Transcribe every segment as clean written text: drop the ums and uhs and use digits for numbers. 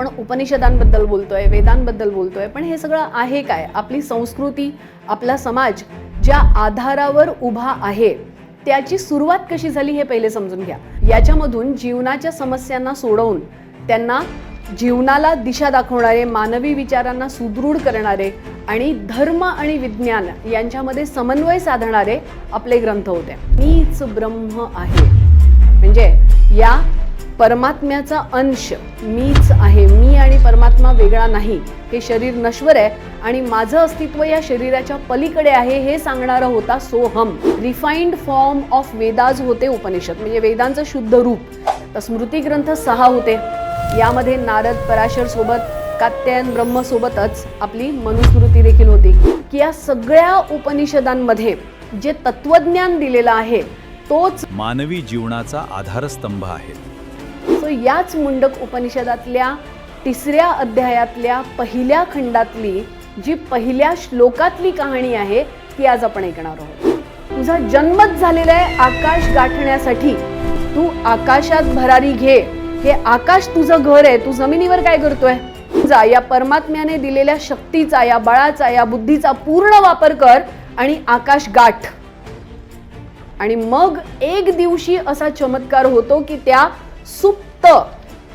आपण उपनिषदांबद्दल बोलतोय, वेदांबद्दल बोलतोय, पण हे सगळं आहे काय? आपली संस्कृती, आपला समाज ज्या आधारावर उभा आहे त्याची सुरुवात कशी झाली हे पहिले समजून घ्या. याच्यामधून जीवनाच्या समस्यांना सोडवून त्यांना जीवनाला दिशा दाखवणारे, मानवी विचारांना सुदृढ करणारे आणि धर्म आणि विज्ञान यांच्यामध्ये समन्वय साधणारे आपले ग्रंथ होते. मीच ब्रह्म आहे म्हणजे या परमात्म्याचा अंश मीच आहे. मी आणि परमात्मा वेगळा नाही. हे शरीर नश्वर आहे आणि माझं अस्तित्व या शरीराच्या पलीकडे आहे हे सांगणारा होता Soham. Refined form of Vedas होते उपनिषद, म्हणजे वेदांचं शुद्ध रूप. तर स्मृती ग्रंथ 6 होते. यामध्ये नारद, पराशर सोबत, कात्यायन ब्रह्म सोबतच आपली मनुस्मृती देखील होती. की या सगळ्या उपनिषदांमध्ये जे तत्वज्ञान दिलेलं आहे तोच मानवी जीवनाचा आधारस्तंभ आहे. सो याच मुंडक उपनिषदातल्या 3ऱ्या अध्यायातल्या पहिल्या खंडातली जी पहिल्या श्लोकातली कहाणी आहे ती आज आपण ऐकणार आहोत. तुझा जन्मच झालेला आहे आकाश गाठण्यासाठी. तू आकाशात भरारी घे. हे आकाश तुझं घर आहे. तू जमिनीवर काय करतोय? जा या परमात्म्याने दिलेल्या शक्तीचा, या बळाचा, या बुद्धीचा पूर्ण वापर कर आणि आकाश गाठ. आणि मग एक दिवशी असा चमत्कार होतो की त्या सुप्त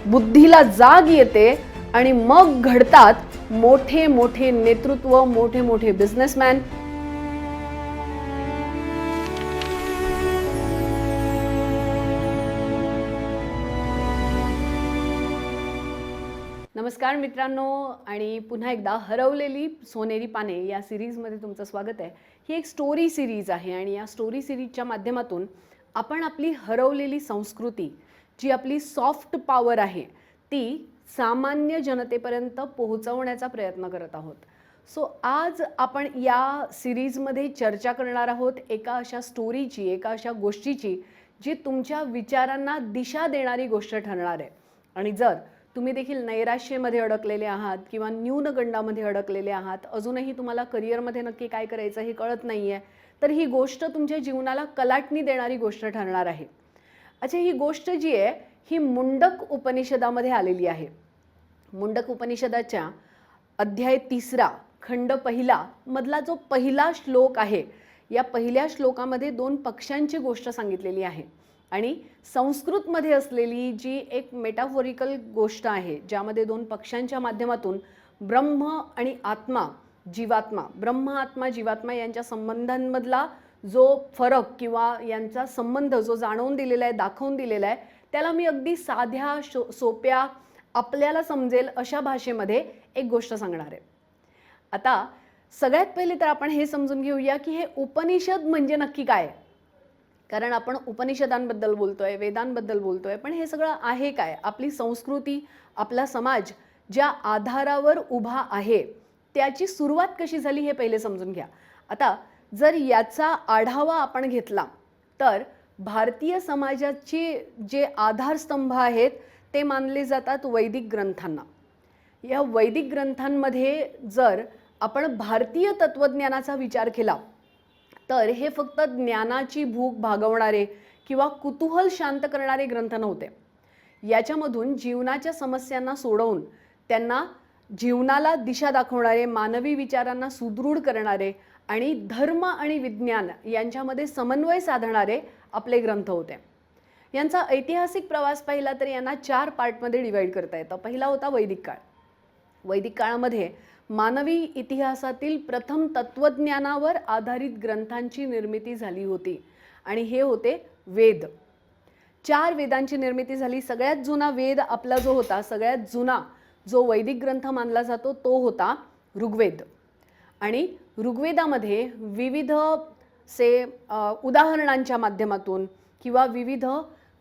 बुद्धीला जाग येते आणि मग घडतात मोठे मोठे नेतृत्व, मोठे मोठे बिझनेसमॅन. नमस्कार मित्रांनो, आणि पुन्हा एकदा हरवलेली सोनेरी पाने या सिरीजमध्ये तुमचं स्वागत आहे. ही एक स्टोरी सिरीज आहे आणि या स्टोरी सिरीजच्या माध्यमातून आपण आपली हरवलेली संस्कृती, जी आपली सॉफ्ट पॉवर आहे, ती सामान्य जनतेपर्यंत पोहोचवण्याचा प्रयत्न करत आहोत. सो आज आपण या सिरीजमध्ये चर्चा करणार आहोत एका अशा स्टोरीची, एका अशा गोष्टीची जी तुमच्या विचारांना दिशा देणारी गोष्ट ठरणार आहे. आणि जर तुम्ही देखील नैराश्यमध्ये अडकलेले आहात किंवा न्यूनगंडामध्ये अडकलेले आहात, अजूनही तुम्हाला करिअरमध्ये नक्की काय करायचं हे कळत नाही आहे, तर ही गोष्ट तुमच्या जीवनाला कलाटणी देणारी गोष्ट ठरणार आहे. अच्छा, ही गोष्ट जी आहे ही मुंडक उपनिषदामध्ये आलेली आहे. मुंडक उपनिषदाच्या अध्याय 3 खंड 1 मधला जो पहिला श्लोक आहे, या पहिल्या श्लोकामध्ये 2 पक्ष्यांची गोष्ट सांगितलेली आहे. आणि संस्कृतमध्ये असलेली जी एक मेटाफोरिकल गोष्ट आहे, ज्यामध्ये 2 पक्ष्यांच्या माध्यमातून ब्रह्म आणि आत्मा, जीवात्मा, ब्रह्म आत्मा जीवात्मा यांच्या संबंधांमधला जो फरक किंवा यांचा संबंध जो जाणवून दिलेला आहे, दाखवून दिलेला आहे, त्याला मी अगदी साध्या सोप्या आपल्याला समजेल अशा भाषेमध्ये एक गोष्ट सांगणार आहे. आता सगळ्यात पहिले तर आपण हे समजून घेऊया की हे उपनिषद म्हणजे नक्की काय. कारण आपण उपनिषदांबद्दल बोलतोय, वेदांबद्दल बोलतोय, पण हे सगळं आहे काय? आपली संस्कृती, आपला समाज ज्या आधारावर उभा आहे त्याची सुरुवात कशी झाली हे पहिले समजून घ्या. आता जर याचा आढावा आपण घेतला तर भारतीय समाजाचे जे आधारस्तंभ आहेत ते मानले जातात वैदिक ग्रंथांना. या वैदिक ग्रंथांमध्ये जर आपण भारतीय तत्वज्ञानाचा विचार केला तर हे फक्त ज्ञानाची भूक भागवणारे किंवा कुतूहल शांत करणारे ग्रंथ नव्हते. याच्यामधून जीवनाच्या समस्यांना सोडवून त्यांना जीवनाला दिशा दाखवणारे, मानवी विचारांना सुदृढ करणारे आणि धर्म आणि विज्ञान यांच्यामध्ये समन्वय साधणारे आपले ग्रंथ होते. यांचा ऐतिहासिक प्रवास पाहिला तर यांना 4 पार्टमध्ये डिवाइड करता येतं. पहिला होता वैदिक काळ. वैदिक काळामध्ये मानवी इतिहासातील प्रथम तत्वज्ञानावर आधारित ग्रंथांची निर्मिती झाली होती आणि हे होते वेद. 4 वेदांची निर्मिती झाली. सगळ्यात जुना वेद आपला जो होता, सगळ्यात जुना जो वैदिक ग्रंथ मानला जातो तो होता ऋग्वेद. आणि ऋग्वेदामध्ये विविध उदाहरणांच्या माध्यमातून किंवा विविध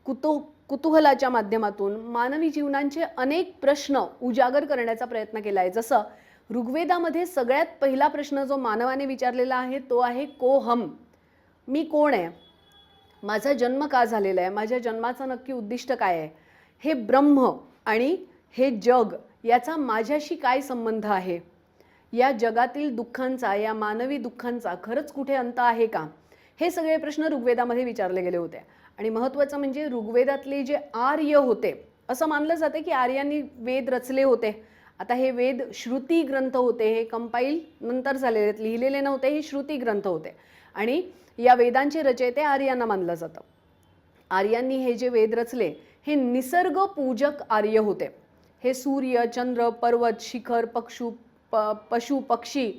कुतूहलाच्या माध्यमातून मानवी जीवनांचे अनेक प्रश्न उजागर करण्याचा प्रयत्न केला आहे. जसं ऋग्वेदामध्ये सगळ्यात पहिला प्रश्न जो मानवाने विचारलेला आहे तो आहे कोहम. मी कोण आहे? माझा जन्म का झालेला आहे? माझ्या जन्माचं नक्की उद्दिष्ट काय आहे? हे ब्रह्म आणि हे जग याचा माझ्याशी काय संबंध आहे? या जगातील दुःखांचा, या मानवी दुःखांचा खरंच कुठे अंत आहे का? हे सगळे प्रश्न ऋग्वेदामध्ये विचारले गेले होते. आणि महत्त्वाचं म्हणजे ऋग्वेदातले जे आर्य होते असं मानलं जाते की आर्यांनी वेद रचले होते. आता हे वेद श्रुती ग्रंथ होते, हे कंपाईल नंतर झालेले आहेत, लिहिलेले नव्हते, हे श्रुती ग्रंथ होते आणि या वेदांचे रचयिते आर्यांना मानलं जातं. आर्यांनी हे जे वेद रचले हे निसर्ग पूजक आर्य होते. हे सूर्य, चंद्र, पर्वत, शिखर, पशु, पक्षी,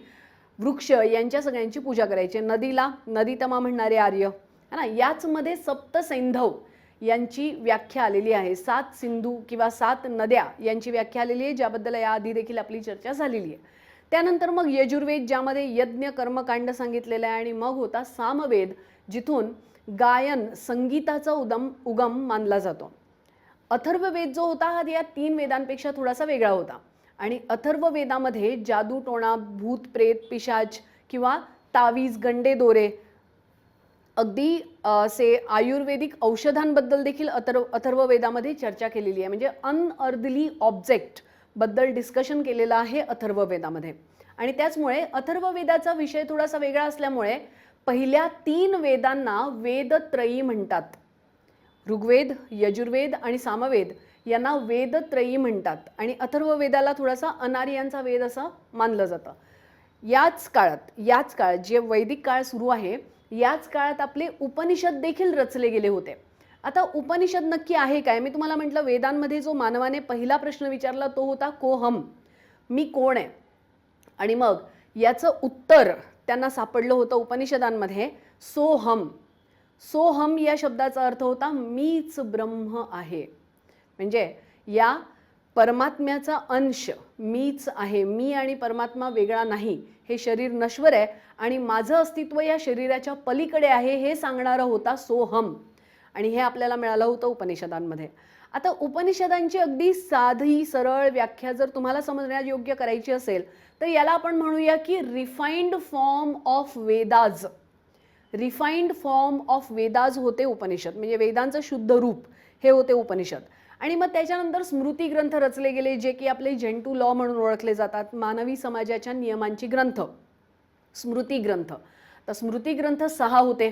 वृक्ष यांच्या सगळ्यांची पूजा करायची. नदीला नदीतमा म्हणणारे आर्य है ना. याचमध्ये सप्त सैंधव यांची व्याख्या आलेली आहे. 7 सिंधू किंवा 7 नद्या यांची व्याख्या आलेली आहे, ज्याबद्दल याआधी देखील आपली चर्चा झालेली आहे. त्यानंतर मग यजुर्वेद, ज्यामध्ये यज्ञ कर्मकांड सांगितलेलं आहे, आणि मग होता सामवेद, जिथून गायन संगीताचा उगम मानला जातो. अथर्ववेद जो होता हा या 3 वेदांपेक्षा थोडासा वेगळा होता. आणि अथर्व वेदामध्ये जादू टोणा, भूत प्रेत, पिशाच किंवा तावीज, गंडे दोरे, अगदी से आयुर्वेदिक औषधांबद्दल देखील अथर्व वेदामध्ये चर्चा केलेली आहे. म्हणजे अनअर्थली ऑब्जेक्ट बद्दल डिस्कशन केलेलं आहे अथर्व वेदामध्ये. आणि त्याचमुळे अथर्व वेदाचा विषय थोडासा वेगळा असल्यामुळे पहिल्या 3 वेदांना वेदत्रयी म्हणतात. ऋग्वेद, यजुर्वेद आणि सामवेद यांना वेदत्रयी म्हणतात. आणि अथर्व वेदाला थोडासा अनार्यांचा वेद असं मानलं जातं. याच काळात जे वैदिक काळ सुरू आहे, याच काळात आपले उपनिषद देखील रचले गेले होते. आता उपनिषद नक्की आहे काय? मी तुम्हाला म्हटलं, वेदांमध्ये जो मानवाने पहिला प्रश्न विचारला तो होता कोहम, मी कोण आहे. आणि मग याचं उत्तर त्यांना सापडलं होतं उपनिषदांमध्ये, सोहम. सोहम या शब्दाचा अर्थ होता मीच ब्रह्म आहे. म्हणजे या परमात्म्याचा अंश मीच आहे, मी आणि परमात्मा वेगळा नाही, हे शरीर नश्वर आहे आणि माझं अस्तित्व या शरीराच्या पलीकडे आहे, हे सांगणारा होता सोहम. आणि हे आपल्याला मिळालं होतं उपनिषदांमध्ये. आता उपनिषदांची अगदी साधी सरळ व्याख्या जर तुम्हाला समजण्यास योग्य करायची असेल तर याला आपण म्हणूया की refined form of Vedas. Refined form of Vedas होते उपनिषद, म्हणजे वेदांचं शुद्ध रूप हे होते उपनिषद. आणि मग त्याच्यानंतर स्मृती ग्रंथ रचले गेले, जे की आपले जेंटू लॉ म्हणून ओळखले जातात, मानवी समाजाच्या नियमांची ग्रंथ, स्मृती ग्रंथ. तर स्मृती ग्रंथ 6 होते.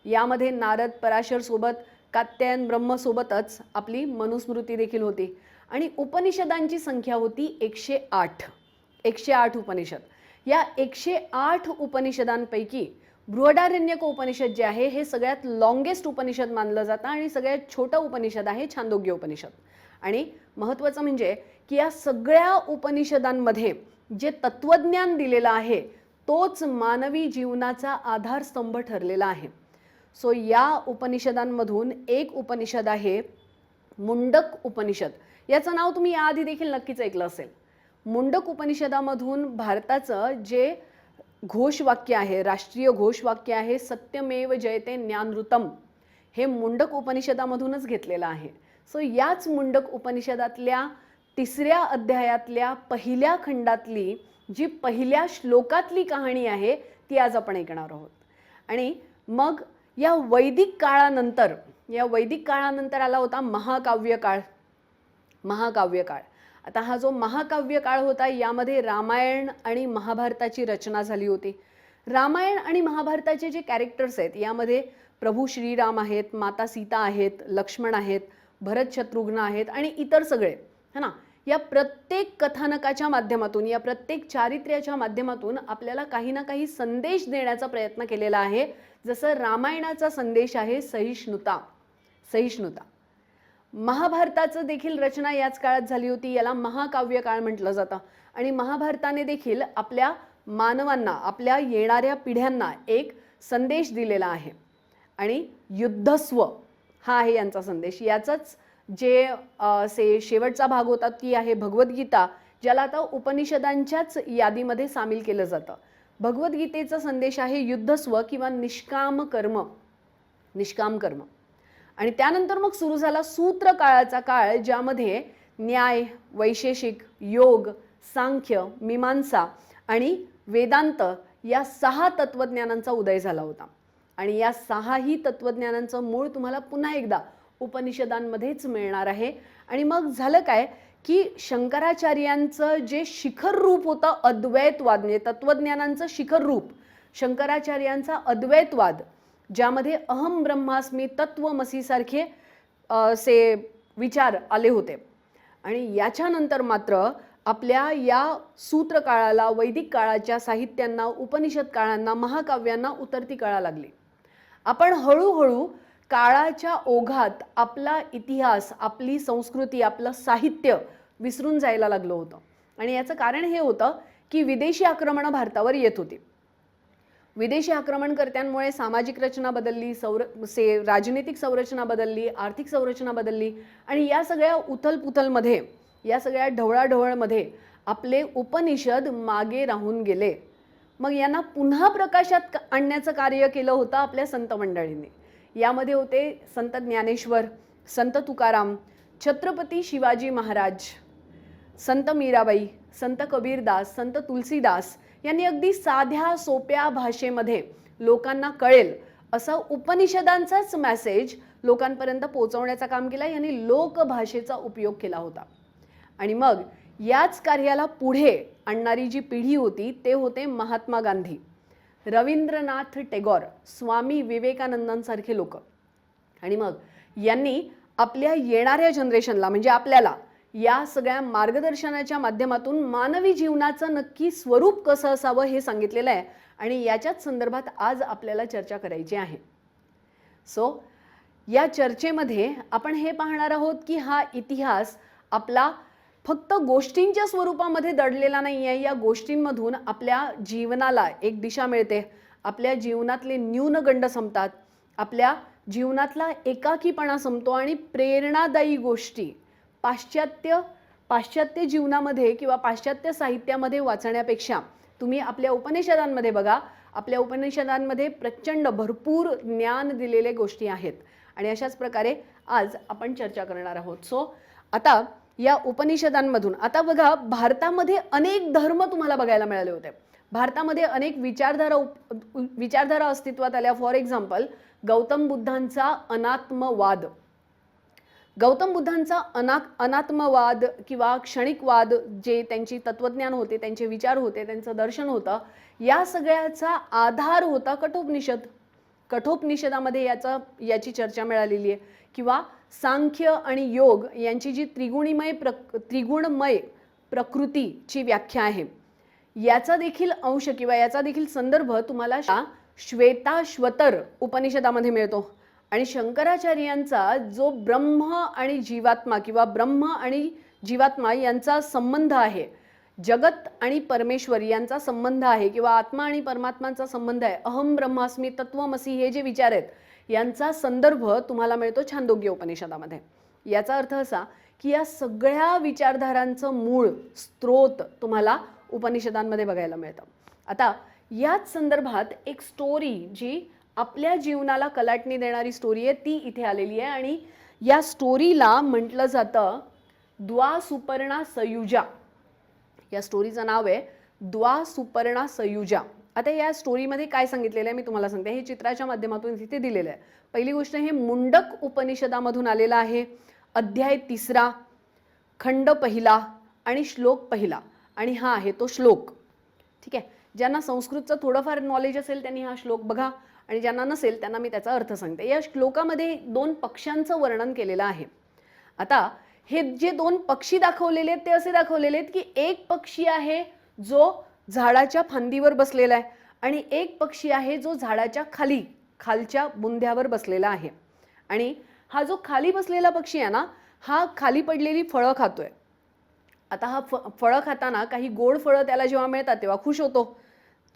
यामध्ये नारद, पराशर सोबत कात्यायन ब्रह्मसोबतच आपली मनुस्मृती देखील होती. आणि उपनिषदांची संख्या होती 108 उपनिषद. या 108 उपनिषदांपैकी बृहदारण्यक उपनिषद जे आहे हे सगळ्यात लॉंगेस्ट उपनिषद मानलं जातं आणि सगळ्यात छोटं उपनिषद आहे छांदोग्य उपनिषद. आणि महत्त्वाचं म्हणजे की या सगळ्या उपनिषदांमध्ये जे तत्वज्ञान दिलेलं आहे तोच मानवी जीवनाचा आधारस्तंभ ठरलेला आहे. सो या उपनिषदांमधून एक उपनिषद आहे मुंडक उपनिषद. याचं नाव तुम्ही याआधी देखील नक्कीच ऐकलं असेल. मुंडक उपनिषदामधून भारताचं जे घोषवाक्य आहे, राष्ट्रीय घोषवाक्य आहे, सत्यमेव जयते ज्ञानृतम, हे मुंडक उपनिषदामधूनच घेतलेलं आहे. सो याच मुंडक उपनिषदातल्या 3ऱ्या अध्यायातल्या पहिल्या खंडातली जी पहिल्या श्लोकातली कहाणी आहे ती आज आपण ऐकणार आहोत. आणि मग या वैदिक काळानंतर आला होता महाकाव्य काळ. आता हा जो महाकाव्य काळ होता यामध्ये रामायण आणि महाभारताची रचना झाली होती. रामायण आणि महाभारताचे जे कॅरेक्टर्स आहेत यामध्ये प्रभू श्रीराम आहेत, माता सीता आहेत, लक्ष्मण आहेत, भरत शत्रुघ्न आहेत आणि इतर सगळे है ना. या प्रत्येक कथानकाच्या माध्यमातून, या प्रत्येक चारित्र्याच्या माध्यमातून आपल्याला काही ना काही संदेश देण्याचा प्रयत्न केलेला आहे. जसं रामायणाचा संदेश आहे सहिष्णुता. महाभारताचं देखील रचना याच काळात झाली होती. याला महाकाव्य काळ म्हटलं जातं. आणि महाभारताने देखील आपल्या मानवांना, आपल्या येणाऱ्या पिढ्यांना एक संदेश दिलेला आहे. आणि युद्धस्व हा आहे यांचा संदेश. याचाच जे शेवटचा भाग होता ती आहे भगवद्गीता, ज्याला आता उपनिषदांच्याच यादीमध्ये सामील केलं जातं. भगवद्गीतेचा संदेश आहे युद्धस्व किंवा निष्काम कर्म. आणि त्यानंतर मग सुरू झाला सूत्र काळाचा काळ, ज्यामध्ये न्याय, वैशेषिक, योग, सांख्य, मीमांसा आणि वेदांत या 6 तत्वज्ञानांचा उदय झाला होता. आणि या 6ही तत्वज्ञानांचं मूळ तुम्हाला पुन्हा एकदा उपनिषदांमध्येच मिळणार आहे. आणि मग झालं काय की शंकराचार्यांचं जे शिखर रूप होतं अद्वैतवाद, म्हणजे तत्वज्ञानांचं शिखर रूप शंकराचार्यांचा अद्वैतवाद, ज्यामध्ये अहम ब्रह्मास्मी, तत्वमसी सारखे विचार आले होते. आणि याच्यानंतर मात्र आपल्या या सूत्रकाळाला, वैदिक काळाच्या साहित्यांना, उपनिषद काळांना, महाकाव्यांना उतरती कळा लागली. आपण हळूहळू काळाच्या ओघात आपला इतिहास, आपली संस्कृती, आपलं साहित्य विसरून जायला लागलो होतं. आणि याचं कारण हे होतं की विदेशी आक्रमणं भारतावर येत होती. विदेशी आक्रमणकर्त्यांमुळे सामाजिक रचना बदलली, राजनीतिक संरचना बदलली, आर्थिक संरचना बदलली आणि या सगळ्या उथलपुथलमध्ये, या सगळ्या ढवळाढवळमध्ये आपले उपनिषद मागे राहून गेले. मग यांना पुन्हा प्रकाशात आणण्याचं कार्य केलं होतं आपल्या संत मंडळींनी. यामध्ये होते संत ज्ञानेश्वर, संत तुकाराम, छत्रपती शिवाजी महाराज, संत मीराबाई, संत कबीरदास, संत तुलसीदास यांनी अगदी साध्या सोप्या भाषेमध्ये लोकांना कळेल असा उपनिषदांचाच मेसेज लोकांपर्यंत पोहोचवण्याचं काम केलं. यांनी लोकभाषेचा उपयोग केला होता. आणि मग याच कार्याला पुढे आणणारी जी पिढी होती ते होते महात्मा गांधी, रवींद्रनाथ टागोर, स्वामी विवेकानंदांसारखे लोक. आणि मग यांनी आपल्या येणाऱ्या जनरेशनला, म्हणजे आपल्याला, या सगळ्या मार्गदर्शनाच्या माध्यमातून मानवी जीवनाचं नक्की स्वरूप कसं असावं हे सांगितलेलं आहे. आणि याच्याच संदर्भात आज आपल्याला चर्चा करायची आहे. या चर्चेमध्ये आपण हे पाहणार आहोत की हा इतिहास आपला फक्त गोष्टींच्या स्वरूपामध्ये दडलेला नाही आहे. या गोष्टींमधून आपल्या जीवनाला एक दिशा मिळते, आपल्या जीवनातले न्यूनगंड संपतात, आपल्या जीवनातला एकाकीपणा संपतो आणि प्रेरणादायी गोष्टी पाश्चात्य जीवनामध्ये किंवा पाश्चात्य साहित्यामध्ये वाचण्यापेक्षा तुम्ही आपल्या उपनिषदांमध्ये बघा. आपल्या उपनिषदांमध्ये प्रचंड भरपूर ज्ञान दिलेले गोष्टी आहेत. आणि अशाच प्रकारे आज आपण चर्चा करणार आहोत. आता या उपनिषदांमधून, आता बघा, भारतामध्ये अनेक धर्म तुम्हाला बघायला मिळाले होते. भारतामध्ये अनेक विचारधारा अस्तित्वात आल्या. फॉर एक्झाम्पल, गौतम बुद्धांचा अनात्मवाद. गौतम बुद्धांचा अनात्मवाद किंवा क्षणिकवाद, जे त्यांची तत्वज्ञान होते, त्यांचे विचार होते, त्यांचं दर्शन होतं, या सगळ्याचा आधार होता कठोपनिषद. कठोपनिषदामध्ये याची चर्चा मिळालेली आहे. किंवा सांख्य आणि योग यांची जी त्रिगुणमय प्रकृतीची व्याख्या आहे, याचा देखील अंश किंवा याचा देखील संदर्भ तुम्हाला श्वेताश्वतर उपनिषदामध्ये मिळतो. आणि शंकराचार्यांचा जो ब्रह्म आणि जीवात्मा किंवा ब्रह्म आणि जीवात्मा यांचा संबंध आहे, जगत आणि परमेश्वर यांचा संबंध आहे किंवा आत्मा आणि परमात्मांचा संबंध आहे, अहम ब्रह्मास्मी तत्वमसी, हे जे विचार आहेत यांचा संदर्भ तुम्हाला मिळतो छांदोग्य उपनिषदामध्ये. याचा अर्थ असा की या सगळ्या विचारधारांचं मूळ स्त्रोत तुम्हाला उपनिषदांमध्ये बघायला मिळतं. आता याच संदर्भात एक स्टोरी, जी आपल्या जीवनाला कलाटणी देणारी स्टोरी आहे, ती इथे आलेली आहे. आणि या स्टोरीला म्हटलं जातं द्वासुपर्णा सयुजा. या स्टोरीचं नाव आहे द्वासुपर्णा सयुजा. आता या स्टोरीमध्ये काय सांगितलेलं आहे मी तुम्हाला सांगते. हे चित्राच्या माध्यमातून तिथे दिलेलं आहे. पहिली गोष्ट, हे मुंडक उपनिषदामधून आलेलं आहे. अध्याय 3, खंड 1 आणि श्लोक 1. आणि हा आहे तो श्लोक. ठीक आहे. ज्यांना संस्कृतचं थोडंफार नॉलेज असेल त्यांनी हा श्लोक बघा, आणि ज्यांना नसेल त्यांना मी त्याचा अर्थ सांगते. या श्लोकामध्ये 2 पक्ष्यांचं वर्णन केलेलं आहे. आता हे जे 2 पक्षी दाखवलेले आहेत ते असे दाखवलेले आहेत की एक पक्षी आहे जो झाडाच्या फांदीवर बसलेला आहे आणि एक पक्षी आहे जो झाडाच्या खालच्या बुंध्यावर बसलेला आहे. आणि हा जो खाली बसलेला पक्षी आहे ना, हा खाली पडलेली फळं खातोय. आता हा फळं खाताना काही गोड फळं त्याला जेव्हा मिळतात तेव्हा खुश होतो,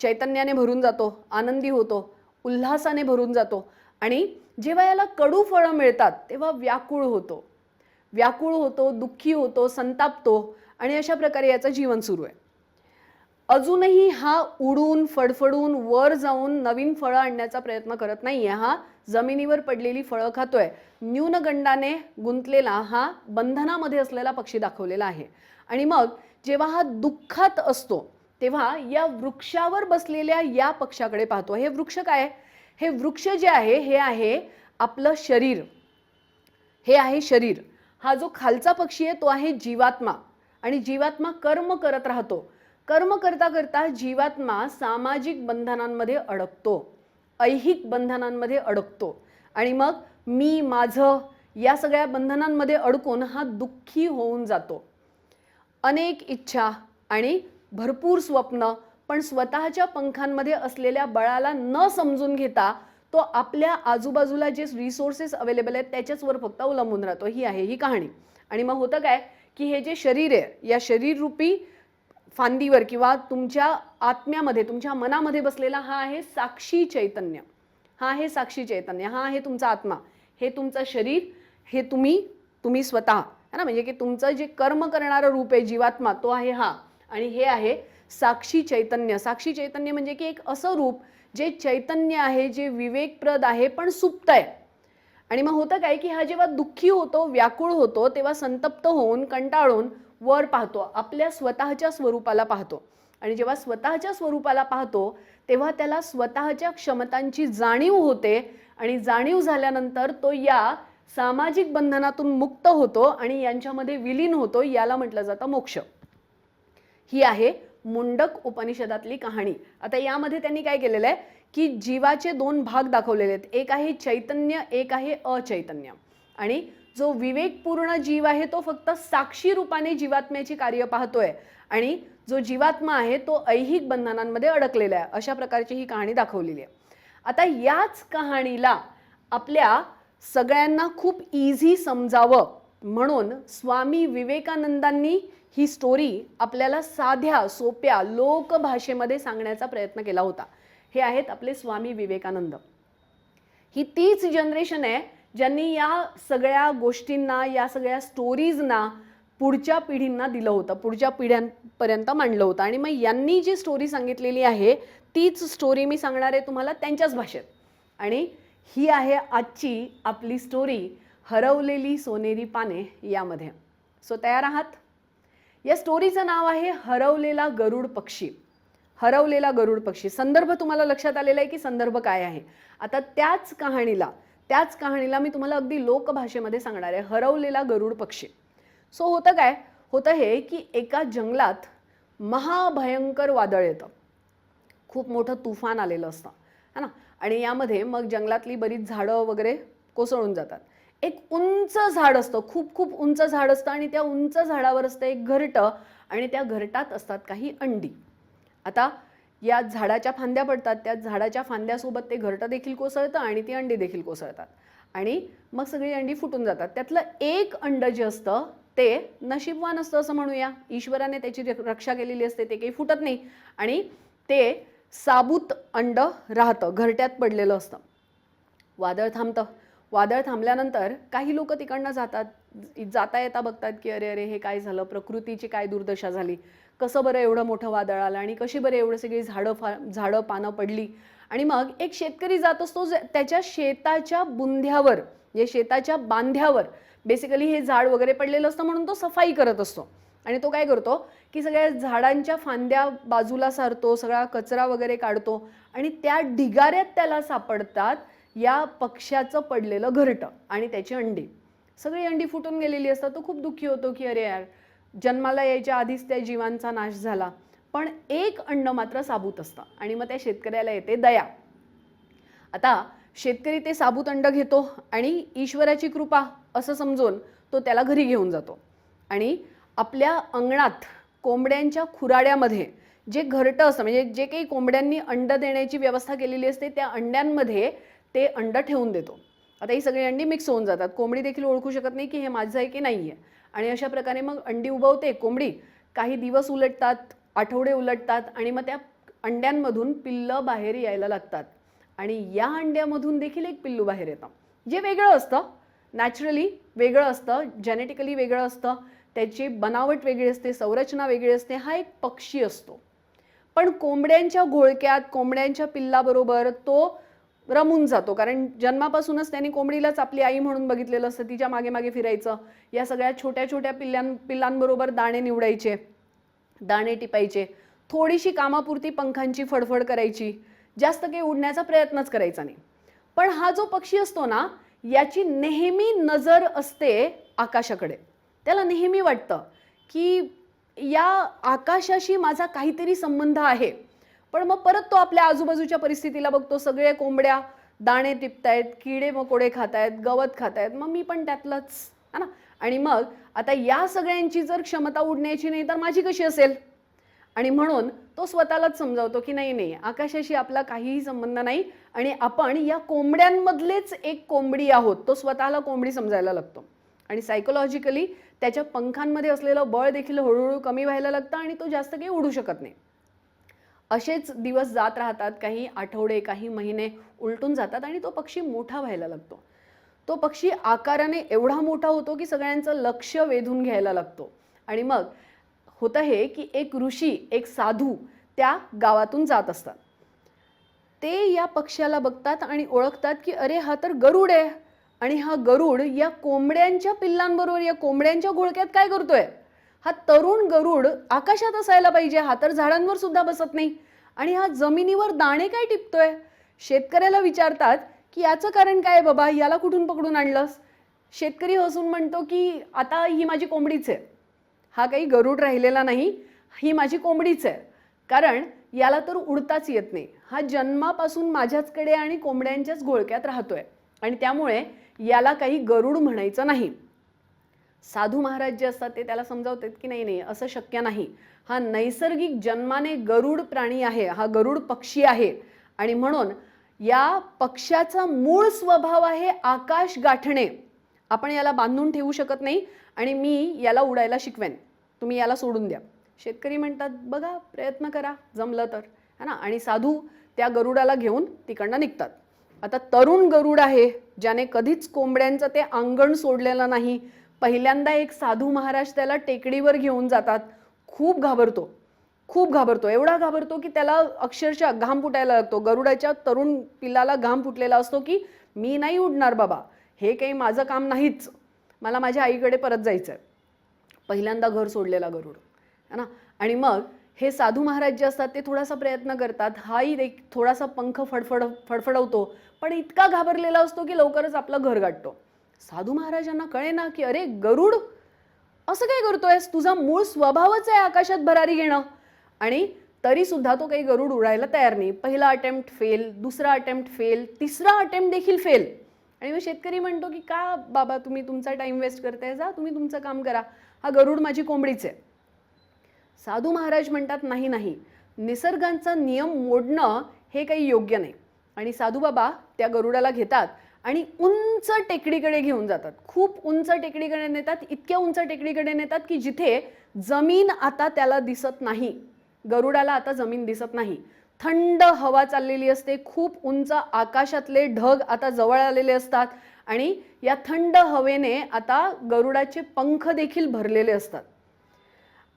चैतन्याने भरून जातो, आनंदी होतो, उल्हासाने भरून जातो. आणि जेव्हा याला कडू फळं मिळतात तेव्हा व्याकुळ होतो, दुःखी होतो, संतापतो. आणि अशा प्रकारे याचं जीवन सुरू आहे. अजूनही हा उडून फडफडून वर जाऊन नवीन फळं आणण्याचा प्रयत्न करत नाहीये. हा जमिनीवर पडलेली फळं खातोय. न्यूनगंडाने गुंतलेला हा बंधनामध्ये असलेला पक्षी दाखवलेला आहे. आणि मग जेव्हा हा दुःखात असतो तेव्हा या वृक्षावर बसलेल्या या पक्षाकडे पाहतो. हे वृक्ष काय? हे वृक्ष जे आहे हे आहे आपलं शरीर. हे आहे शरीर. हा जो खालचा पक्षी आहे तो आहे जीवात्मा. आणि जीवात्मा कर्म करत राहतो. कर्म करता करता जीवात्मा सामाजिक बंधनांमध्ये अडकतो, ऐहिक बंधनांमध्ये अडकतो. आणि मग मी, माझं या सगळ्या बंधनांमध्ये अडकून हा दुःखी होऊन जातो. अनेक इच्छा आणि भरपूर स्वप्न, पण स्वतःच्या पंखांमध्ये असलेल्या बळाला न समजून घेता तो आपल्या आजूबाजूला जे रिसोर्सेस अवेलेबल आहेत त्याच्याचवर फक्त अवलंबून राहतो. ही आहे ही कहाणी. आणि मग होतं काय की हे जे शरीर आहे, या शरीररूपी फांदीवर किंवा तुमच्या आत्म्यामध्ये, तुमच्या मनामध्ये बसलेला हा आहे साक्षी चैतन्य. हा आहे साक्षी चैतन्य, हा आहे तुमचा आत्मा, हे तुमचं शरीर, हे तुम्ही स्वतः है ना. म्हणजे की तुमचं जे कर्म करणारं रूप आहे जीवात्मा, तो आहे हा. आणि हे आहे साक्षी चैतन्य. साक्षी चैतन्य म्हणजे की एक असं रूप जे चैतन्य आहे, जे विवेकप्रद आहे, पण सुप्त आहे. आणि मग होतं काय की हा जेव्हा दुःखी होतो, व्याकुळ होतो, तेव्हा संतप्त होऊन कंटाळून वर पाहतो, आपल्या स्वतःच्या स्वरूपाला पाहतो. आणि जेव्हा स्वतःच्या स्वरूपाला पाहतो तेव्हा त्याला स्वतःच्या क्षमतांची जाणीव होते. आणि जाणीव झाल्यानंतर तो या सामाजिक बंधनातून मुक्त होतो आणि यांच्यामध्ये विलीन होतो. याला म्हटलं जातं मोक्ष. ही आहे मुंडक उपनिषदातली कहाणी. आता यामध्ये त्यांनी काय केलेलं आहे की जीवाचे दोन भाग दाखवलेले आहेत. एक आहे चैतन्य, एक आहे अचैतन्य. आणि जो विवेकपूर्ण जीव आहे तो फक्त साक्षी रूपाने जीवात्म्याची कार्य पाहतोय, आणि जो जीवात्मा आहे तो ऐहिक बंधनांमध्ये अडकलेला आहे. अशा प्रकारची ही कहाणी दाखवलेली आहे. आता याच कहाणीला आपल्या सगळ्यांना खूप इझी समजावं म्हणून स्वामी विवेकानंदांनी ही स्टोरी आपल्याला साध्या सोप्या लोकभाषेमध्ये सांगण्याचा प्रयत्न केला होता. हे आहेत आपले स्वामी विवेकानंद. ही तीच जनरेशन आहे ज्यांनी या सगळ्या गोष्टींना, या सगळ्या स्टोरीजना पुढच्या पिढींना दिलं होतं, पुढच्या पिढ्यांपर्यंत मांडलं होतं. आणि मग यांनी जी स्टोरी सांगितलेली आहे तीच स्टोरी मी सांगणार आहे तुम्हाला त्यांच्याच भाषेत. आणि ही आहे आजची आपली स्टोरी, हरवलेली सोनेरी पाने यामध्ये. सो तयार आहात? या स्टोरीचं नाव आहे हरवलेला गरुड पक्षी. हरवलेला गरुड पक्षी. संदर्भ तुम्हाला लक्षात आलेला आहे की संदर्भ काय आहे. आता त्याच कहाणीला मी तुम्हाला अगदी लोकभाषेमध्ये सांगणार आहे, हरवलेला गरुड पक्षी. सो होतं काय, होतं हे की एका जंगलात महाभयंकर वादळ येतं. खूप मोठं तुफान आलेलं असतं है ना. आणि यामध्ये मग जंगलातली बरीच झाडं वगैरे कोसळून जातात. एक उंच झाड असतं, खूप खूप उंच झाड असतं, आणि त्या उंच झाडावर असतं एक घरटं, आणि त्या घरटात असतात काही अंडी. आता या झाडाच्या फांद्या पडतात, त्या झाडाच्या फांद्यासोबत ते घरटं देखील कोसळतं आणि ती अंडी देखील कोसळतात. आणि मग सगळी अंडी फुटून जातात. त्यातलं एक अंड जे असतं ते नशीबवान असतं असं म्हणूया. ईश्वराने त्याची रक्षा केलेली असते, ते काही फुटत नाही आणि ते साबूत अंड राहतं, घरट्यात पडलेलं असतं. वादळ थांबतं. वादळ थांबल्यानंतर काही लोक तिकडनं जाता येता बघतात की अरे अरे हे काय झालं, प्रकृतीची काय दुर्दशा झाली, कसं बरं एवढं मोठं वादळ आलं आणि कशी बरं एवढं सगळी झाडं पानं पडली. आणि मग एक शेतकरी जात असतो, त्याच्या शेताच्या बुंध्यावर, जे शेताच्या बांध्यावर बेसिकली हे झाड वगैरे पडलेलं असतं म्हणून तो सफाई करत असतो. आणि तो काय करतो की सगळ्या झाडांच्या फांद्या बाजूला सारतो, सगळा कचरा वगैरे काढतो, आणि त्या ढिगाऱ्यात त्याला सापडतात या पक्ष्याचं पडलेलं घरटं आणि त्याची अंडी. सगळी अंडी फुटून गेलेली असतात. तो खूप दुःखी होतो की अरे यार, जन्माला यायच्या आधीच त्या जीवांचा नाश झाला. पण एक अंड मात्र साबूत असतं. आणि मग त्या शेतकऱ्याला येते दया. आता शेतकरी ते साबूत अंड घेतो आणि ईश्वराची कृपा असं समजून तो त्याला घरी घेऊन जातो. आणि आपल्या अंगणात कोंबड्यांच्या खुराड्यामध्ये जे घरटं असतं, म्हणजे जे काही कोंबड्यांनी अंड देण्याची व्यवस्था केलेली असते, त्या अंड्यांमध्ये ते अंड ठेवून देतो. आता ही सगळी अंडी मिक्स होऊन जातात. कोंबडी देखील ओळखू शकत नाही की हे माझं आहे की नाही आहे. आणि अशा प्रकारे मग अंडी उबवते कोंबडी. काही दिवस उलटतात, आठवडे उलटतात, आणि मग त्या अंड्यांमधून पिल्लं बाहेर यायला लागतात. आणि या अंड्यामधून देखील एक पिल्लू बाहेर येतं, जे वेगळं असतं, नॅचरली वेगळं असतं, जेनेटिकली वेगळं असतं, त्याची बनावट वेगळी असते, संरचना वेगळी असते. हा एक पक्षी असतो. पण कोंबड्यांच्या घोळक्यात, कोंबड्यांच्या पिल्लाबरोबर तो रमून जातो, कारण जन्मापासूनच त्यांनी कोंबडीलाच आपली आई म्हणून बघितलेलं असतं. तिच्या मागे मागे फिरायचं, या सगळ्या छोट्या छोट्या पिल्लांबरोबर दाणे निवडायचे, दाणे टिपायचे, थोडीशी कामापुरती पंखांची फडफड करायची, जास्त काही उडण्याचा प्रयत्नच करायचा नाही. पण हा जो पक्षी असतो ना, याची नेहमी नजर असते आकाशाकडे. त्याला नेहमी वाटतं की या आकाशाशी माझा काहीतरी संबंध आहे. पण मग परत तो आपल्या आजूबाजूच्या परिस्थितीला बघतो. सगळे कोंबड्या दाणे टिपतायत, किडे मकोडे खातायत, गवत खातायत, मग मी पण त्यातलंच, है ना. आणि मग आता या सगळ्यांची जर क्षमता उडण्याची नाही तर माझी कशी असेल. आणि म्हणून तो स्वतःलाच समजावतो की नाही नाही, आकाशाशी आपला काहीही संबंध नाही आणि आपण या कोंबड्यांमधलेच एक कोंबडी आहोत. तो स्वतःला कोंबडी समजायला लागतो आणि सायकोलॉजिकली त्याच्या पंखांमध्ये असलेलं बळ देखील हळूहळू कमी व्हायला लागतं आणि तो जास्त काही उडू शकत नाही. असेच दिवस जात राहतात, काही आठवडे, काही महिने उलटून जातात आणि तो पक्षी मोठा व्हायला लागतो. तो पक्षी आकाराने एवढा मोठा होतो की सगळ्यांचं लक्ष वेधून घ्यायला लागतो. आणि मग होतं हे की एक ऋषी, एक साधू त्या गावातून जात असतात. ते या पक्ष्याला बघतात आणि ओळखतात की अरे हा तर गरुड आहे. आणि हा गरुड या कोंबड्यांच्या पिल्लांबरोबर या कोंबड्यांच्या घोळक्यात काय करतोय. हा तरुण गरुड आकाशात असायला पाहिजे, हा तर झाडांवर सुद्धा बसत नाही आणि हा जमिनीवर दाणे काय टिपतोय. शेतकऱ्याला विचारतात की याचं कारण काय बाबा, याला कुठून पकडून आणलंस. शेतकरी हसून म्हणतो की आता ही माझी कोंबडीच आहे, हा काही गरुड राहिलेला नाही, ही माझी कोंबडीच आहे. कारण याला तर उडताच येत नाही, हा जन्मापासून माझ्याचकडे आणि कोंबड्यांच्याच घोळक्यात राहतोय आणि त्यामुळे याला काही गरुड म्हणायचं नाही. साधू महाराज जे असतात ते त्याला समजावतात की नाही नाही, असं शक्य नाही, हा नैसर्गिक जन्माने गरुड प्राणी आहे, हा गरुड पक्षी आहे आणि म्हणून या पक्ष्याचा मूळ स्वभाव आहे आकाश गाठणे. आपण याला बांधून ठेवू शकत नाही आणि मी याला उडायला शिकवेन, तुम्ही याला सोडून द्या. शेतकरी म्हणतात बघा प्रयत्न करा, जमलं तर, है ना. आणि साधू त्या गरुडाला घेऊन तिकडनं निघतात. आता तरुण गरुड आहे, ज्याने कधीच कोंबड्यांचं ते अंगण सोडलेलं नाही. पहिल्यांदा एक साधू महाराज त्याला टेकडीवर घेऊन जातात. खूप घाबरतो, खूप घाबरतो, एवढा घाबरतो की त्याला अक्षरशः घाम फुटायला लागतो. गरुडाच्या तरुण पिल्लाला घाम फुटलेला असतो की मी नाही उडणार बाबा, हे काही माझं काम नाहीच, मला माझ्या आईकडे परत जायचं आहे. पहिल्यांदा घर सोडलेला गरुड, है ना. आणि मग हे साधू महाराज जे असतात ते थोडासा प्रयत्न करतात, हाही थोडासा पंख फडफडवतो, पण इतका घाबरलेला असतो की लवकरच आपलं घर गाठतो. साधू महाराजांना कळेना की अरे गरुड असं काय करतोयस, तुझा मूळ स्वभावच आहे आकाशात भरारी घेणं. आणि तरी सुद्धा तो काही गरुड उडायला तयार नाही. पहिला अटेम्प्ट फेल, दुसरा अटेम्प्ट फेल, तिसरा अटेम्प्ट देखील फेल. आणि मग शेतकरी म्हणतो की का बाबा तुम्ही तुमचा टाइम वेस्ट करताय, जा तुम्ही तुमचं काम करा, हा गरुड माझी कोंबडीच आहे. साधू महाराज म्हणतात नाही नाही, निसर्गाचा नियम मोडणं हे काही योग्य नाही. आणि साधू बाबा त्या गरुडाला घेतात आणि उंच टेकडीकडे घेऊन जातात. खूप उंच टेकडीकडे नेतात, इतक्या उंच टेकडीकडे नेतात की जिथे जमीन आता त्याला दिसत नाही. गरुडाला आता जमीन दिसत नाही. थंड हवा चाललेली असते, खूप उंच आकाशातले ढग आता जवळ आलेले असतात आणि या थंड हवेने आता गरुडाचे पंख देखील भरलेले असतात.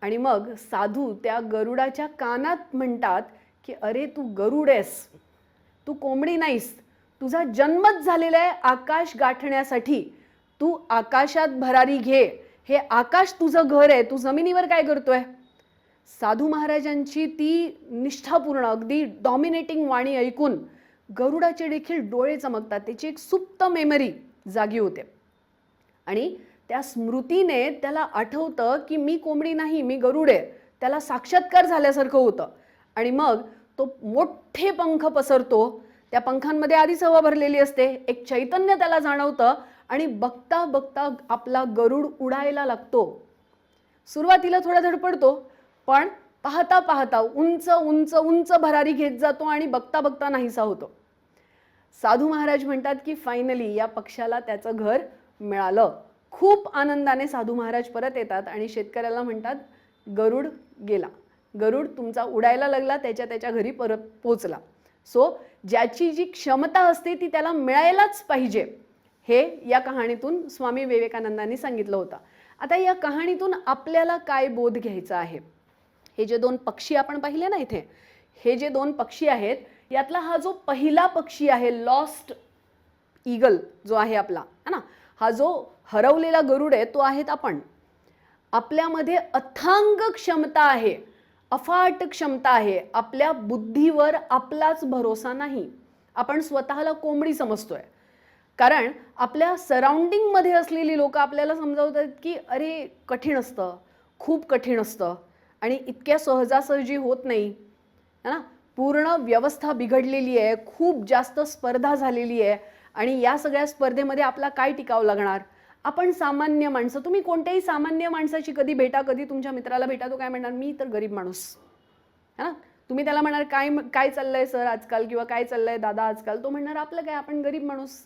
आणि मग साधू त्या गरुडाच्या कानात म्हणतात की अरे तू गरुड आहेस, तू कोंबडी नाहीस, तुझा जन्मच झालेला आहे आकाश गाठण्यासाठी, तू आकाशात भरारी घे, हे आकाश तुझं घर आहे, तू जमिनीवर काय करतोय. साधू महाराजांची ती निष्ठापूर्ण अगदी डॉमिनेटिंग वाणी ऐकून गरुडाचे देखील डोळे चमकतात, त्याची एक सुप्त मेमरी जागी होते आणि त्या स्मृतीने त्याला आठवतं की मी कोंबडी नाही, मी गरुड आहे. त्याला साक्षात्कार झाल्यासारखं होतं आणि मग तो मोठे पंख पसरतो. त्या पंखांमध्ये आधीच हवा भरलेली असते, एक चैतन्य त्याला जाणवतं आणि बघता बघता आपला गरुड उडायला लागतो. सुरुवातीला थोडा धडपडतो, पण पाहता पाहता उंच उंच उंच भरारी घेत जातो आणि बघता बघता नाहीसा होतो. साधू महाराज म्हणतात की फायनली या पक्षाला त्याचं घर मिळालं. खूप आनंदाने साधू महाराज परत येतात आणि शेतकऱ्याला म्हणतात गरुड गेला, गरुड तुमचा उडायला लागला, त्याच्या घरी परत पोचला. सो ज्याची जी क्षमता असते ती त्याला मिळायलाच पाहिजे, हे या कहाणीतून स्वामी विवेकानंदांनी सांगितलं होतं. आता या कहाणीतून आपल्याला काय बोध घ्यायचा आहे. हे जे दोन पक्षी आपण पाहिले ना इथे, हे जे दोन पक्षी आहेत यातला हा जो पहिला पक्षी आहे लॉस्ट ईगल जो आहे आपला, है ना, हा जो हरवलेला गरुड आहे तो आहेत आपण. आपल्यामध्ये अथांग क्षमता आहे, अफाट क्षमता आहे. आपल्या बुद्धीवर आपलाच भरोसा नाही. आपण स्वतःला कोंबडी समजतोय कारण आपल्या सराउंडिंगमध्ये असलेली लोक आपल्याला समजावतात की अरे कठीण असतं, खूप कठीण असतं आणि इतक्या सहजासहजी होत नाही, है ना. पूर्ण व्यवस्था बिघडलेली आहे, खूप जास्त स्पर्धा झालेली आहे आणि या सगळ्या स्पर्धेमध्ये आपला काय टिकाव लागणार? आपण सामान्य माणसं, तुम्ही कोणत्याही सामान्य माणसाची कधी भेटा, कधी तुमच्या मित्राला भेटा, तो काय म्हणणार? मी तर गरीब माणूस, है ना? तुम्ही त्याला म्हणणार काय काय चाललंय सर आजकाल, किंवा काय चाललंय दादा आजकाल, तो म्हणणार आपलं काय, आपण गरीब माणूस,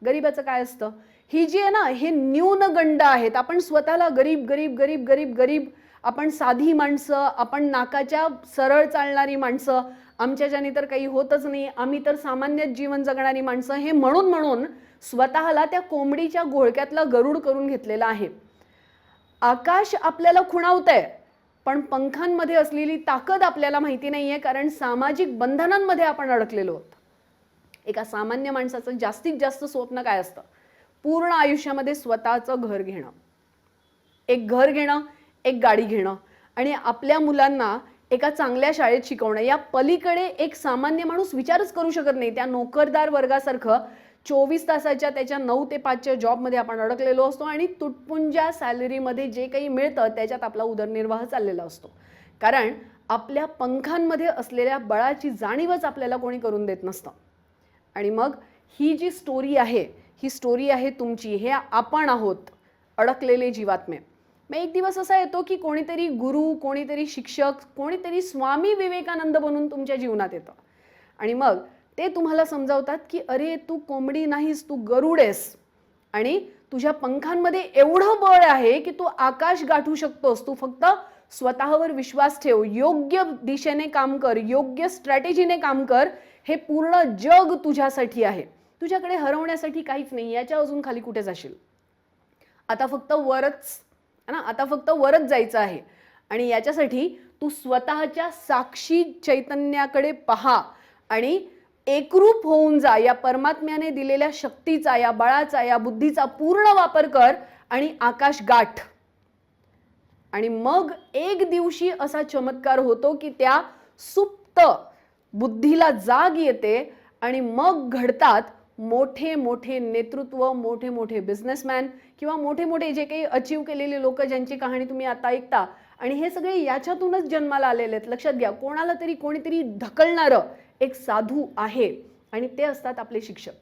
गरीबाचं काय असतं? ही जी आहे ना, हे न्यूनगंड आहेत. आपण स्वतःला गरीब गरीब गरीब गरीब गरीब, आपण साधी माणसं, आपण नाकाच्या सरळ चालणारी माणसं, आमच्याच्यानी तर काही होतच नाही, आम्ही तर सामान्यच जीवन जगणारी माणसं, हे म्हणून म्हणून स्वतःला त्या कोंबडीच्या घोळक्यातला गरुड करून घेतलेला आहे. आकाश आपल्याला खुणावतंय, पण पंखांमध्ये असलेली ताकद आपल्याला माहिती नाहीये, कारण सामाजिक बंधनांमध्ये आपण अडकलेलो आहोत. एका सामान्य माणसाचं जास्तीत जास्त स्वप्न काय असतं? पूर्ण आयुष्यामध्ये स्वतःचं घर घेणं, एक घर घेणं, एक गाडी घेणं आणि आपल्या मुलांना एका चांगल्या शाळेत शिकवणं. या पलीकडे एक सामान्य माणूस विचारच करू शकत नाही. त्या नोकरदार वर्गासारखं 24 तासाच्या त्याच्या 9 ते 5च्या जॉबमध्ये आपण अडकलेलो असतो आणि तुटपुंज्या सॅलरीमध्ये जे काही मिळतं त्याच्यात आपला उदरनिर्वाह चाललेला असतो. कारण आपल्या पंखांमध्ये असलेल्या बळाची जाणीवच आपल्याला कोणी करून देत नसतं. आणि मग ही जी स्टोरी आहे, ही स्टोरी आहे तुमची, हे आपण आहोत अडकलेले जीवात्मे. मग एक दिवस असा येतो की कोणीतरी गुरु, कोणीतरी शिक्षक, कोणीतरी स्वामी विवेकानंद बनून तुमच्या जीवनात येतं आणि मग ते तुम्हाला समजावतात की अरे तू कोंबडी नाहीस, तू गरुड आहेस आणि तुझ्या पंखांमध्ये एवढं बळ आहे की तू आकाश गाठू शकतोस. तू फक्त स्वतःवर विश्वास ठेव, योग्य दिशेने काम कर, योग्य स्ट्रॅटेजीने काम कर. हे पूर्ण जग तुझ्यासाठी आहे. तुझ्याकडे हरवण्यासाठी काहीच नाही. याच्या अजून खाली कुठे जाशील? आता फक्त वरच ना, आता फक्त वरच जायचं आहे आणि याच्यासाठी तू स्वतःच्या साक्षी चैतन्याकडे पहा आणि एकरूप होऊन जा. या परमात्म्याने दिलेल्या शक्तीचा, या बळाचा, या बुद्धीचा पूर्ण वापर कर आणि आकाश गाठ. आणि मग एक दिवशी असा चमत्कार होतो की त्या सुप्त बुद्धीला जाग येते आणि मग घडतात मोठे मोठे नेतृत्व, मोठे मोठे बिझनेसमॅन किंवा मोठे मोठे जे काही अचीव केलेले लोक ज्यांची कहाणी तुम्ही आता ऐकता. आणि हे सगळे याच्यातूनच जन्माला आलेले आहेत. लक्षात घ्या, कोणाला तरी कोणीतरी ढकलणारं एक साधू आहे आणि ते असतात आपले शिक्षक.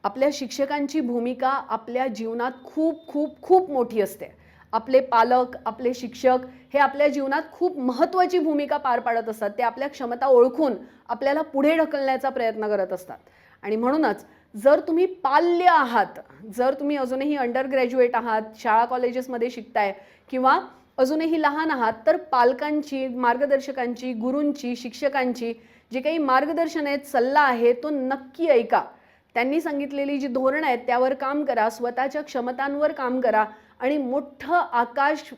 आपल्या शिक्षकांची भूमिका आपल्या जीवनात खूप खूप खूप मोठी असते. आपले पालक, आपले शिक्षक हे आपल्या जीवनात खूप महत्त्वाची भूमिका पार पाडत असतात. ते आपल्या क्षमता ओळखून आपल्याला पुढे ढकलण्याचा प्रयत्न करत असतात. आणि म्हणूनच जर तुम्ही पाल्य आहात, जर तुम्ही अजूनही अंडर ग्रॅज्युएट आहात, शाळा कॉलेजेसमध्ये शिकताय किंवा अजूनही लहान आहात, तर पालकांची, मार्गदर्शकांची, गुरूंची, शिक्षकांची जे काही मार्गदर्शन आहेत, सल्ला आहे, तो नक्की ऐका. त्यांनी सांगितलेली जी धोरणं आहेत त्यावर काम करा, स्वतःच्या क्षमतांवर काम करा आणि मोठं आकाश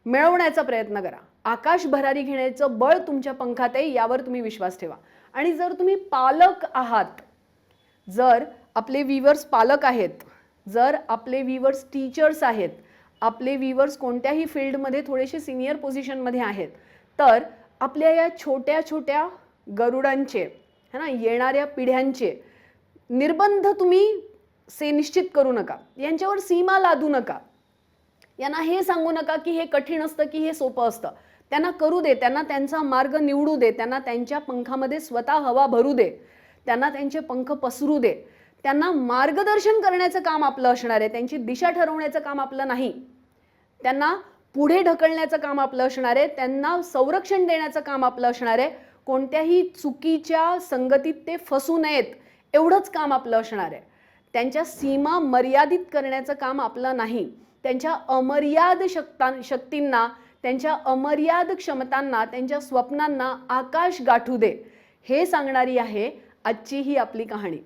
मिळवण्याचा प्रयत्न करा. आकाश भरारी घेण्याचं बळ तुमच्या पंखात आहे, यावर तुम्ही विश्वास ठेवा. आणि जर तुम्ही पालक आहात, जर आपले व्ह्यूअर्स पालक आहेत, जर आपले व्ह्यूअर्स टीचर्स आहेत, आपले व्ह्यूअर्स कोणत्याही फील्डमध्ये थोडेसे सिनियर पोझिशनमध्ये आहेत, तर आपल्या या छोट्या छोट्या गरुडांचे, है ना, येणाऱ्या पिढ्यांचे निर्बंध तुम्ही निश्चित करू नका. यांच्यावर सीमा लादू नका. यांना हे सांगू नका की हे कठीण असतं की हे सोपं असतं. त्यांना करू दे, त्यांना त्यांचा मार्ग निवडू दे, त्यांना त्यांच्या पंखामध्ये स्वतः हवा भरू दे, त्यांना त्यांचे पंख पसरू दे. त्यांना मार्गदर्शन करण्याचं काम आपलं असणार आहे, त्यांची दिशा ठरवण्याचं काम आपलं नाही. त्यांना पुढे ढकलण्याचं काम आपलं असणार आहे, त्यांना संरक्षण देण्याचं काम आपलं असणार आहे. कोणत्याही चुकीच्या संगतीत ते फसू नयेत एवढंच काम आपलं असणार आहे. त्यांच्या सीमा मर्यादित करण्याचं काम आपलं नाही. त्यांच्या अमर्याद शक्तींना, त्यांच्या अमर्याद क्षमतांना, त्यांच्या स्वप्नांना आकाश गाठू दे, हे सांगणारी आहे आजची ही आपली कहाणी.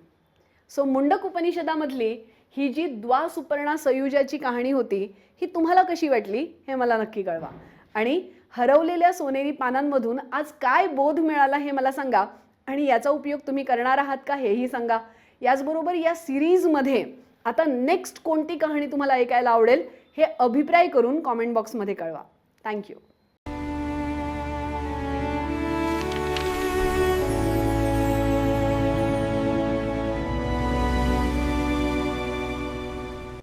मुंडक उपनिषदामधली ही जी द्वासुपर्णा सयुजाची कहाणी होती, ही तुम्हाला कशी वाटली हे मला नक्की कळवा. आणि हरवलेल्या सोनेरी पानांमधून आज काय बोध मिळाला हे मला सांगा आणि याचा उपयोग तुम्ही करणार आहात का हेही सांगा. याचबरोबर या सिरीजमध्ये आता नेक्स्ट कोणती कहाणी तुम्हाला ऐकायला आवडेल हे अभिप्राय करून कॉमेंट बॉक्समध्ये कळवा. थँक्यू.